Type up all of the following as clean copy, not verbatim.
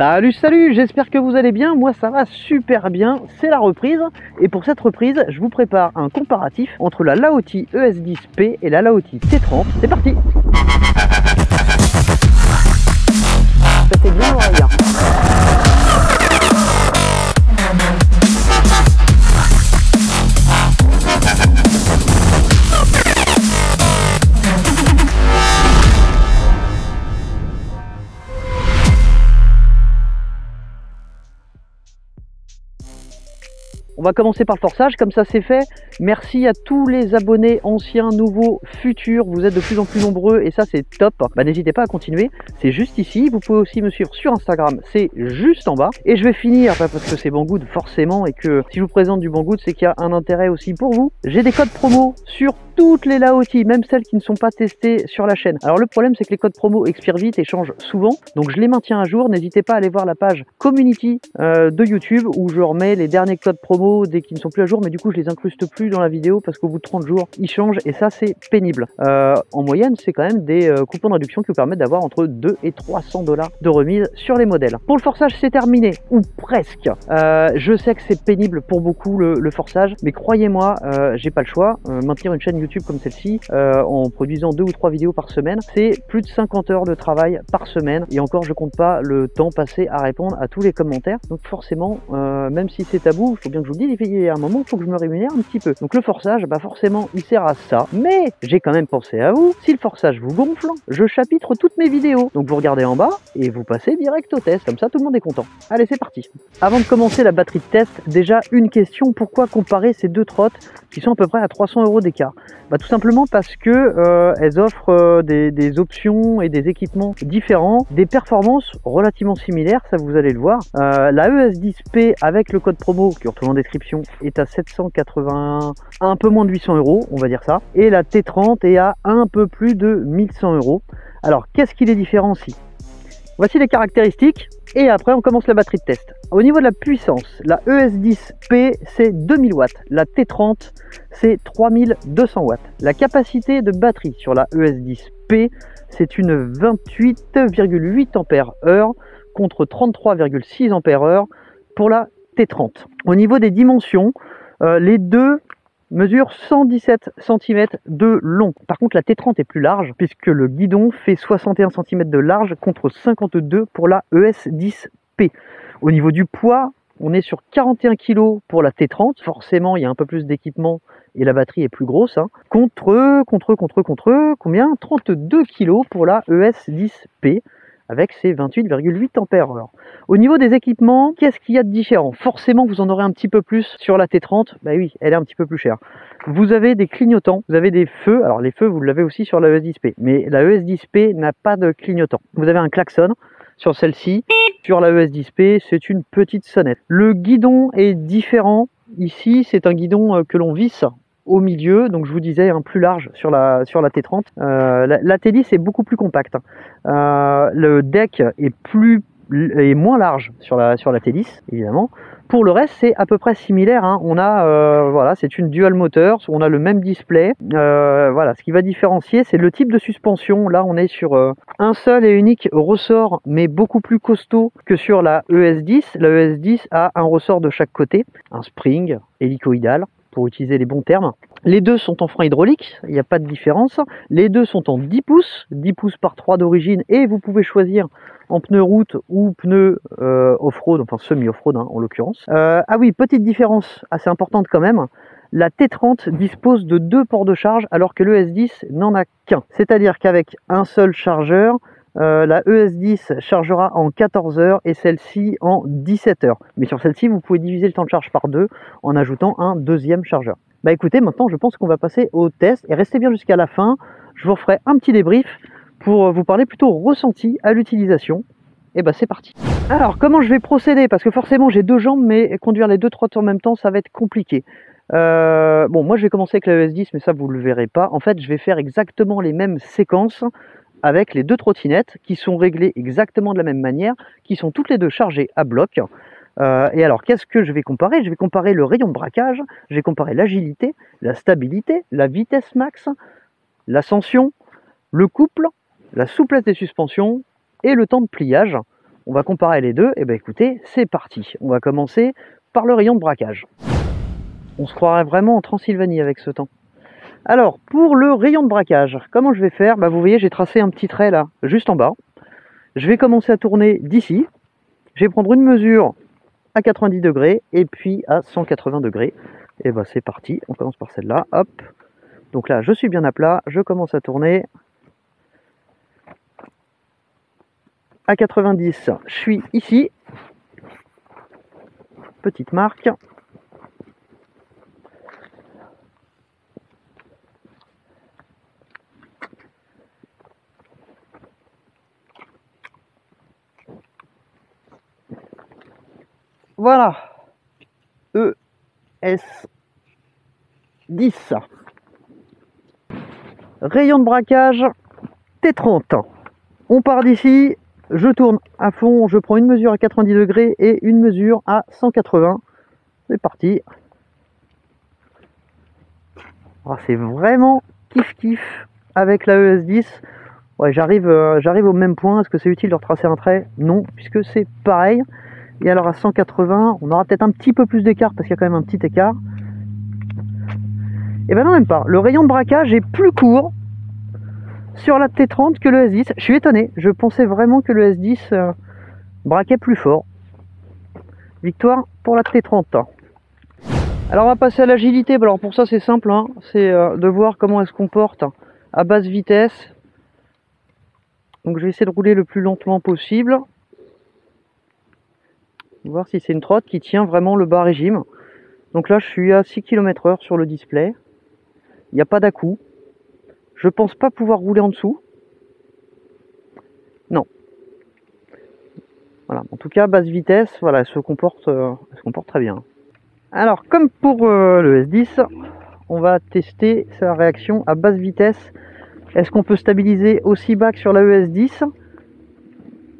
Salut, salut, j'espère que vous allez bien, moi ça va super bien, c'est la reprise. Et pour cette reprise, je vous prépare un comparatif entre la Laoty ES10P et la Laoty T30. C'est parti. Ça fait bien l'oreille. On va commencer par le forçage, comme ça c'est fait. Merci à tous les abonnés anciens, nouveaux, futurs. Vous êtes de plus en plus nombreux et ça c'est top. N'hésitez pas à continuer, c'est juste ici. Vous pouvez aussi me suivre sur Instagram, c'est juste en bas. Et je vais finir, parce que c'est Banggood forcément, et que si je vous présente du Banggood, c'est qu'il y a un intérêt aussi pour vous. J'ai des codes promo sur toutes les Laoty, même celles qui ne sont pas testées sur la chaîne. Alors le problème c'est que les codes promo expirent vite et changent souvent, donc je les maintiens à jour. N'hésitez pas à aller voir la page community de YouTube où je remets les derniers codes promo dès qu'ils ne sont plus à jour, mais du coup je les incruste plus dans la vidéo parce qu'au bout de 30 jours ils changent et ça c'est pénible. En moyenne c'est quand même des coupons de réduction qui vous permettent d'avoir entre 2 et 300 $ de remise sur les modèles. Pour le forçage c'est terminé, ou presque. Je sais que c'est pénible pour beaucoup le forçage, mais croyez-moi, j'ai pas le choix. Maintenir une chaîne YouTube comme celle-ci en produisant 2 ou 3 vidéos par semaine, c'est plus de 50 heures de travail par semaine, et encore je compte pas le temps passé à répondre à tous les commentaires. Donc forcément, même si c'est tabou, il faut bien que je vous le dise, il y a un moment il faut que je me rémunère un petit peu. Donc le forçage, forcément il sert à ça, mais j'ai quand même pensé à vous. Si le forçage vous gonfle, je chapitre toutes mes vidéos, donc vous regardez en bas et vous passez direct au test, comme ça tout le monde est content. Allez, c'est parti. Avant de commencer la batterie de test, déjà une question: pourquoi comparer ces deux trottes qui sont à peu près à 300 € d'écart? Tout simplement parce que elles offrent des options et des équipements différents, des performances relativement similaires, ça vous allez le voir. La ES10P avec le code promo qui retrouve en description est à 780, un peu moins de 800 €, on va dire ça, et la T30 est à un peu plus de 1100 €. Alors qu'est-ce qui les différencie? Voici les caractéristiques et après on commence la batterie de test. Au niveau de la puissance, la ES10P c'est 2000 watts, la T30 c'est 3200 watts. La capacité de batterie sur la ES10P c'est une 28,8 ampères-heure contre 33,6 ampères-heure pour la T30. Au niveau des dimensions, les deux mesure 117 cm de long. Par contre la T30 est plus large puisque le guidon fait 61 cm de large contre 52 pour la ES10P. Au niveau du poids, on est sur 41 kg pour la T30. Forcément il y a un peu plus d'équipement et la batterie est plus grosse. Contre combien? 32 kg pour la ES10P avec ses 28,8 ampères-heure. Au niveau des équipements, qu'est-ce qu'il y a de différent? Forcément, vous en aurez un petit peu plus sur la T30. Oui, elle est un petit peu plus chère. Vous avez des clignotants, vous avez des feux. Alors les feux, vous l'avez aussi sur la ES10P, mais la ES10P n'a pas de clignotant. Vous avez un klaxon sur celle-ci. Sur la ES10P, c'est une petite sonnette. Le guidon est différent. Ici, c'est un guidon que l'on visse au milieu, donc je vous disais plus large sur la T30. La T10 est beaucoup plus compacte. Le deck est moins large sur la T10 évidemment. Pour le reste c'est à peu près similaire. On a voilà, c'est une dual moteur, on a le même display. Voilà, ce qui va différencier c'est le type de suspension. Là on est sur un seul et unique ressort, mais beaucoup plus costaud que sur la ES10. La ES10 a un ressort de chaque côté, un spring hélicoïdal pour utiliser les bons termes. Les deux sont en frein hydraulique, il n'y a pas de différence. Les deux sont en 10 pouces par 3 d'origine, et vous pouvez choisir en pneu route ou pneu off-road, enfin semi-off-road en l'occurrence. Ah oui, petite différence assez importante quand même, la T30 dispose de 2 ports de charge alors que l'ES10 n'en a qu'un. C'est-à-dire qu'avec un seul chargeur, la ES10 chargera en 14 heures et celle-ci en 17 heures. Mais sur celle-ci, vous pouvez diviser le temps de charge par 2 en ajoutant un deuxième chargeur. Écoutez, maintenant je pense qu'on va passer au test et restez bien jusqu'à la fin. Je vous referai un petit débrief pour vous parler plutôt ressenti à l'utilisation. Et c'est parti. Alors comment je vais procéder? Parce que forcément j'ai deux jambes, mais conduire les deux trottes en même temps ça va être compliqué. Bon, moi je vais commencer avec la ES10, mais ça vous le verrez pas. En fait je vais faire exactement les mêmes séquences avec les deux trottinettes qui sont réglées exactement de la même manière, qui sont toutes les deux chargées à bloc. Et alors qu'est-ce que je vais comparer? Je vais comparer le rayon de braquage, je vais comparer l'agilité, la stabilité, la vitesse max, l'ascension, le couple, la souplesse des suspensions et le temps de pliage On va comparer les deux. Et ben écoutez, c'est parti. On va commencer par le rayon de braquage. On se croirait vraiment en Transylvanie avec ce temps. Alors, pour le rayon de braquage, comment je vais faire? Vous voyez, j'ai tracé un petit trait là, juste en bas. Je vais commencer à tourner d'ici. Je vais prendre une mesure à 90 degrés et puis à 180 degrés. Et ben c'est parti, on commence par celle-là. Hop. Donc là, je suis bien à plat, je commence à tourner. À 90, je suis ici. Petite marque. Voilà, ES10. Rayon de braquage T30. On part d'ici, je tourne à fond, je prends une mesure à 90 degrés et une mesure à 180. C'est parti. C'est vraiment kiff avec la ES10. Ouais, j'arrive au même point. Est-ce que c'est utile de retracer un trait? Non, puisque c'est pareil. Et alors à 180, on aura peut-être un petit peu plus d'écart parce qu'il y a quand même un petit écart. Et ben non, même pas. Le rayon de braquage est plus court sur la T30 que le S10. Je suis étonné. Je pensais vraiment que le S10 braquait plus fort. Victoire pour la T30. Alors on va passer à l'agilité. Alors pour ça c'est simple, hein. C'est de voir comment elle se comporte à basse vitesse. Donc je vais essayer de rouler le plus lentement possible. Voir si c'est une trotte qui tient vraiment le bas régime. Donc là je suis à 6 km/h sur le display. Il n'y a pas d'à-coup. Je pense pas pouvoir rouler en dessous. Non. Voilà. En tout cas, basse vitesse, voilà, elle se comporte très bien. Alors, comme pour le S10, on va tester sa réaction à basse vitesse. Est-ce qu'on peut stabiliser aussi bas que sur la ES10?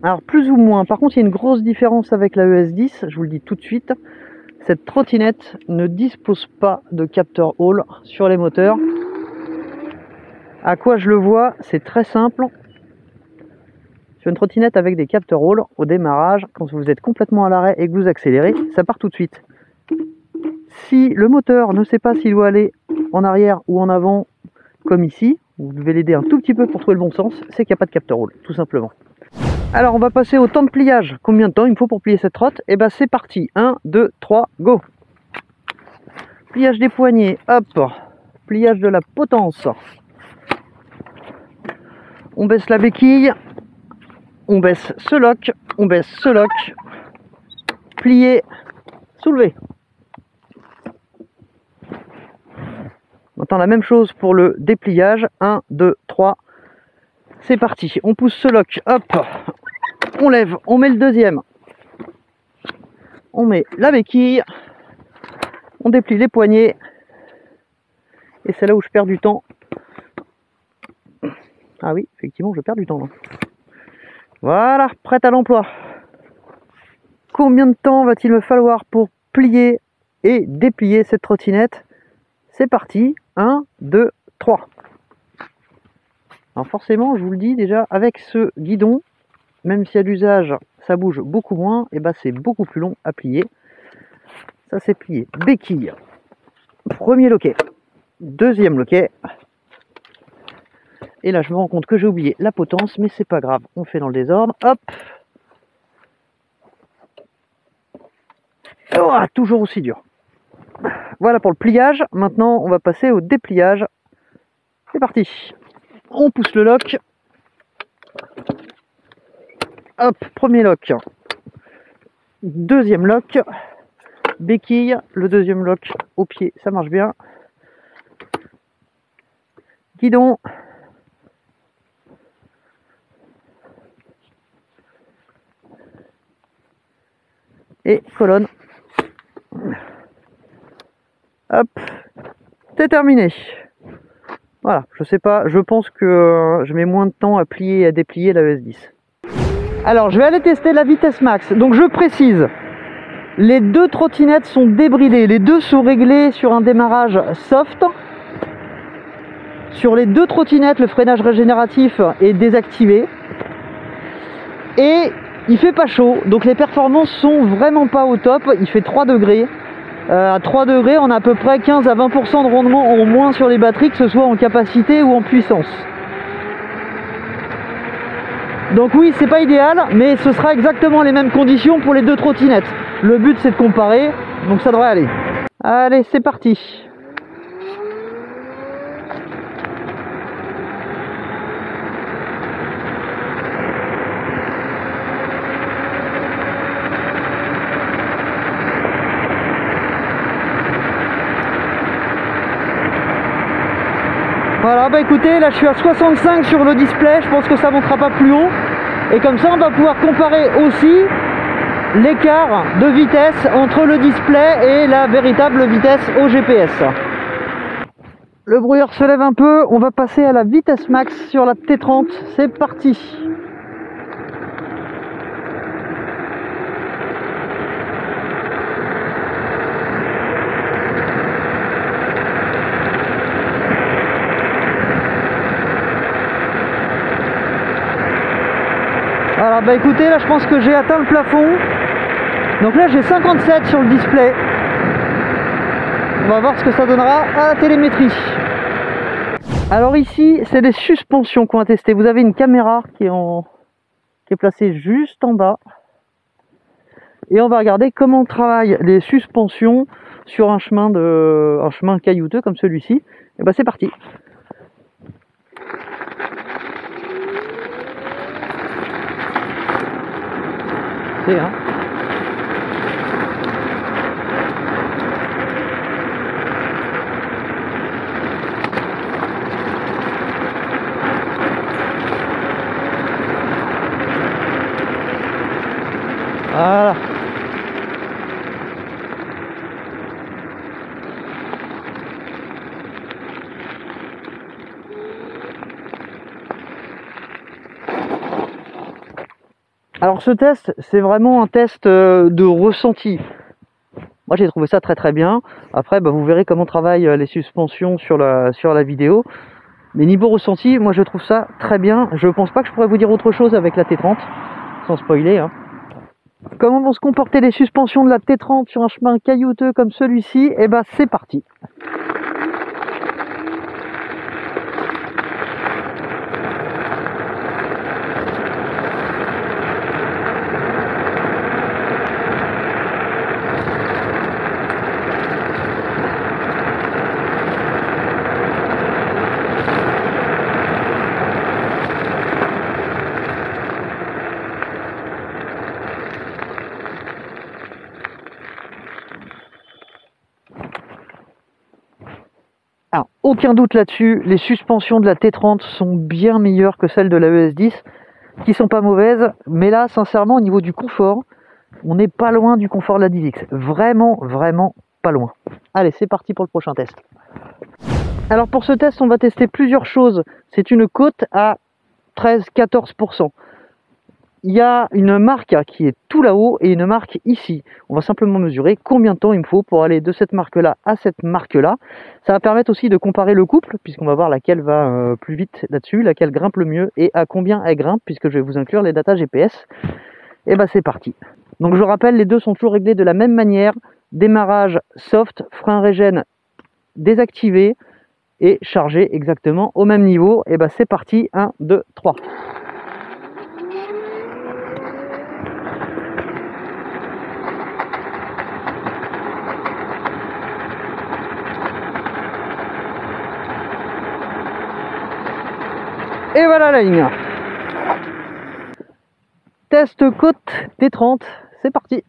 Alors, plus ou moins. Par contre, il y a une grosse différence avec la ES10, je vous le dis tout de suite. Cette trottinette ne dispose pas de capteur Hall sur les moteurs. À quoi je le vois? C'est très simple. Sur une trottinette avec des capteurs Hall, au démarrage, quand vous êtes complètement à l'arrêt et que vous accélérez, ça part tout de suite. Si le moteur ne sait pas s'il doit aller en arrière ou en avant, comme ici, vous devez l'aider un tout petit peu pour trouver le bon sens, c'est qu'il n'y a pas de capteur Hall, tout simplement. Alors on va passer au temps de pliage. Combien de temps il me faut pour plier cette trotte? Et ben c'est parti. 1, 2, 3, go. Pliage des poignets, hop. Pliage de la potence. On baisse la béquille. On baisse ce lock. On baisse ce lock. Plier, soulever. Maintenant la même chose pour le dépliage. 1, 2, 3. C'est parti. On pousse ce lock. Hop. On lève. On met le deuxième. On met la béquille. On déplie les poignets. Et c'est là où je perds du temps. Ah oui, effectivement, je perds du temps là. Voilà, prête à l'emploi. Combien de temps va-t-il me falloir pour plier et déplier cette trottinette? C'est parti. 1, 2, 3. Alors forcément, je vous le dis déjà, avec ce guidon, même si à l'usage ça bouge beaucoup moins, et ben c'est beaucoup plus long à plier. Ça c'est plié. Béquille. Premier loquet. Deuxième loquet. Et là je me rends compte que j'ai oublié la potence, mais c'est pas grave, on fait dans le désordre. Hop. Oh, toujours aussi dur. Voilà pour le pliage. Maintenant on va passer au dépliage. C'est parti. On pousse le lock. Hop, premier lock. Deuxième lock. Béquille, le deuxième lock au pied, ça marche bien. Guidon. Et colonne. Hop, c'est terminé. Voilà, je sais pas, je pense que je mets moins de temps à plier et à déplier la ES10. Alors, je vais aller tester la vitesse max. Donc, je précise, les deux trottinettes sont débridées. Les deux sont réglées sur un démarrage soft. Sur les deux trottinettes, le freinage régénératif est désactivé. Et Il fait pas chaud, donc les performances sont vraiment pas au top. Il fait 3 degrés. À 3 degrés, on a à peu près 15 à 20% de rendement en moins sur les batteries, que ce soit en capacité ou en puissance. Donc oui, c'est pas idéal, mais ce sera exactement les mêmes conditions pour les deux trottinettes. Le but, c'est de comparer, donc ça devrait aller. Allez, c'est parti. Voilà, bah écoutez, là je suis à 65 sur le display, je pense que ça montera pas plus haut. Et comme ça, on va pouvoir comparer aussi l'écart de vitesse entre le display et la véritable vitesse au GPS. Le brouillard se lève un peu, on va passer à la vitesse max sur la T30, c'est parti. Alors bah écoutez, là je pense que j'ai atteint le plafond. Donc là j'ai 57 sur le display. On va voir ce que ça donnera à la télémétrie. Alors ici, c'est les suspensions qu'on va tester. Vous avez une caméra qui est placée juste en bas. Et on va regarder comment travaillent les suspensions sur un chemin caillouteux comme celui-ci. Et bah c'est parti. Hein. Voilà. Alors ce test, c'est vraiment un test de ressenti. Moi j'ai trouvé ça très bien. Après bah, vous verrez comment travaillent les suspensions sur la vidéo. Mais niveau ressenti, moi je trouve ça très bien. Je pense pas que je pourrais vous dire autre chose avec la T30, sans spoiler. Hein. Comment vont se comporter les suspensions de la T30 sur un chemin caillouteux comme celui-ci? Et bah c'est parti. Alors, aucun doute là-dessus, les suspensions de la T30 sont bien meilleures que celles de la ES10, qui sont pas mauvaises, mais là, sincèrement, au niveau du confort, on n'est pas loin du confort de la 10X. Vraiment pas loin. Allez, c'est parti pour le prochain test. Alors pour ce test, on va tester plusieurs choses. C'est une cote à 13-14%. Il y a une marque qui est tout là-haut et une marque ici. On va simplement mesurer combien de temps il me faut pour aller de cette marque-là à cette marque-là. Ça va permettre aussi de comparer le couple, puisqu'on va voir laquelle va plus vite là-dessus, laquelle grimpe le mieux et à combien elle grimpe, puisque je vais vous inclure les datas GPS. Et bah c'est parti. Donc je rappelle, les deux sont toujours réglés de la même manière. Démarrage soft, frein régène désactivé et chargé exactement au même niveau. Et bah c'est parti, 1, 2, 3. Et voilà la ligne. Test côte T30, c'est parti.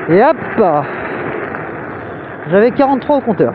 Et hop, j'avais 43 au compteur.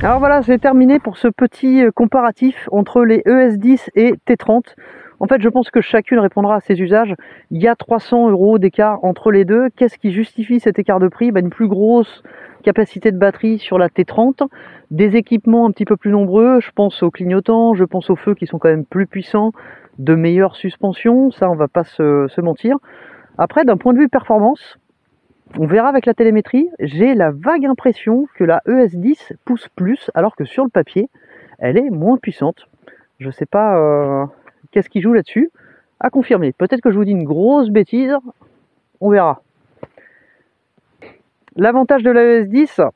Alors voilà, c'est terminé pour ce petit comparatif entre les ES10 et T30. En fait, je pense que chacune répondra à ses usages. Il y a 300 € d'écart entre les deux. Qu'est-ce qui justifie cet écart de prix? Une plus grosse capacité de batterie sur la T30, des équipements un petit peu plus nombreux. Je pense aux clignotants, je pense aux feux qui sont quand même plus puissants, de meilleures suspensions, ça on va pas se mentir. Après, d'un point de vue performance, on verra avec la télémétrie, j'ai la vague impression que la ES10 pousse plus, alors que sur le papier, elle est moins puissante. Je ne sais pas qu'est-ce qui joue là-dessus. À confirmer. Peut-être que je vous dis une grosse bêtise, on verra. L'avantage de la ES10,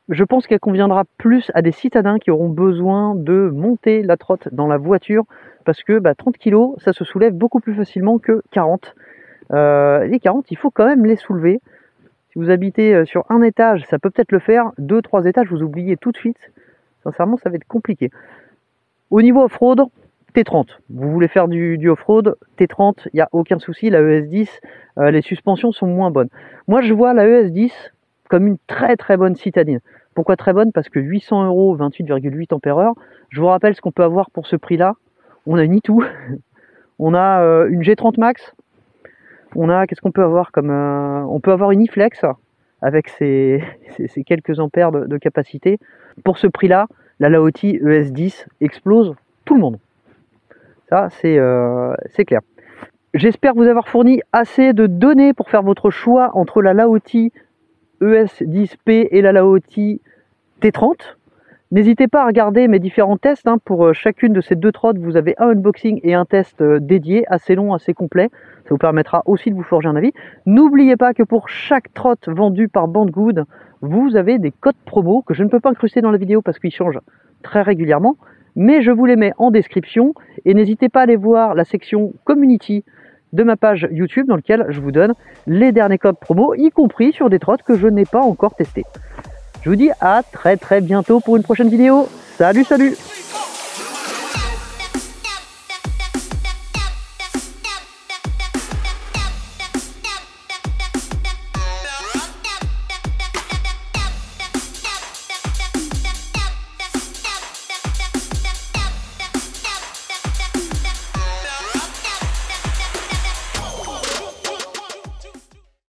je pense qu'elle conviendra plus à des citadins qui auront besoin de monter la trotte dans la voiture, parce que 30 kg, ça se soulève beaucoup plus facilement que 40. Les 40, il faut quand même les soulever. Si vous habitez sur un étage, ça peut peut-être le faire. 2-3 étages, vous oubliez tout de suite. Sincèrement, ça va être compliqué. Au niveau off-road, T30. Vous voulez faire du off-road, T30, il n'y a aucun souci. La ES10, les suspensions sont moins bonnes. Moi, je vois la ES10 comme une très très bonne citadine. Pourquoi très bonne? Parce que 800 €, 28,8 ampères-heure. Je vous rappelle ce qu'on peut avoir pour ce prix-là. On a une e-2, on a une G30 Max. On a, qu'est-ce qu'on peut avoir comme... on peut avoir une e-flex avec ses quelques ampères de capacité. Pour ce prix-là, la Laotti ES10 explose tout le monde. Ça, c'est clair. J'espère vous avoir fourni assez de données pour faire votre choix entre la Laotti ES10P et la Laotti T30. N'hésitez pas à regarder mes différents tests. Pour chacune de ces deux trottes, vous avez un unboxing et un test dédié, assez long, assez complet. Ça vous permettra aussi de vous forger un avis. N'oubliez pas que pour chaque trotte vendue par Banggood, vous avez des codes promo que je ne peux pas incruster dans la vidéo parce qu'ils changent très régulièrement. Mais je vous les mets en description. Et n'hésitez pas à aller voir la section Community de ma page YouTube dans laquelle je vous donne les derniers codes promo, y compris sur des trottes que je n'ai pas encore testées. Je vous dis à très bientôt pour une prochaine vidéo. Salut, salut!